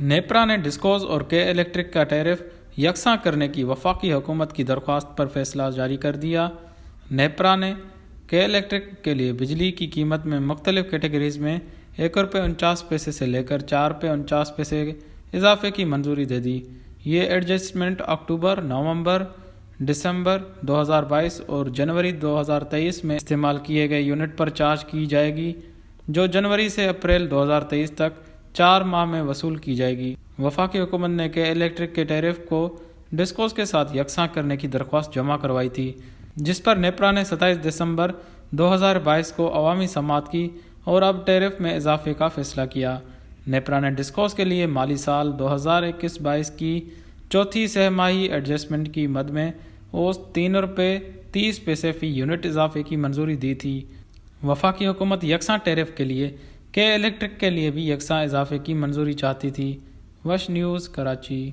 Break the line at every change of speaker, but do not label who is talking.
نیپرا نے ڈسکوز اور کے الیکٹرک کا ٹیرف یکساں کرنے کی وفاقی حکومت کی درخواست پر فیصلہ جاری کر دیا۔ نیپرا نے کے الیکٹرک کے لیے بجلی کی قیمت میں مختلف کیٹیگریز میں ₹1.49 سے لے کر ₹4.49 اضافے کی منظوری دے دی۔ یہ ایڈجسٹمنٹ اکتوبر، نومبر، دسمبر 2022 اور جنوری 2023 میں استعمال کیے گئے یونٹ پر چارج کی جائے گی، جو جنوری سے اپریل 2023 تک 4 ماہ میں وصول کی جائے گی۔ وفاقی حکومت نے کے الیکٹرک کے ٹیرف کو ڈسکوز کے ساتھ یکساں کرنے کی درخواست جمع کروائی تھی، جس پر نیپرا نے 27 دسمبر 2022 کو عوامی سماعت کی اور اب ٹیرف میں اضافے کا فیصلہ کیا۔ نیپرا نے ڈسکوز کے لیے مالی سال 2021-22 کی چوتھی سہ ماہی ایڈجسٹمنٹ کی مد میں اوسط ₹3.30 فی یونٹ اضافے کی منظوری دی تھی۔ وفاقی حکومت یکساں ٹیرف کے لیے کے الیکٹرک کے لیے بھی یکساں اضافے کی منظوری چاہتی تھی۔ وش نیوز، کراچی۔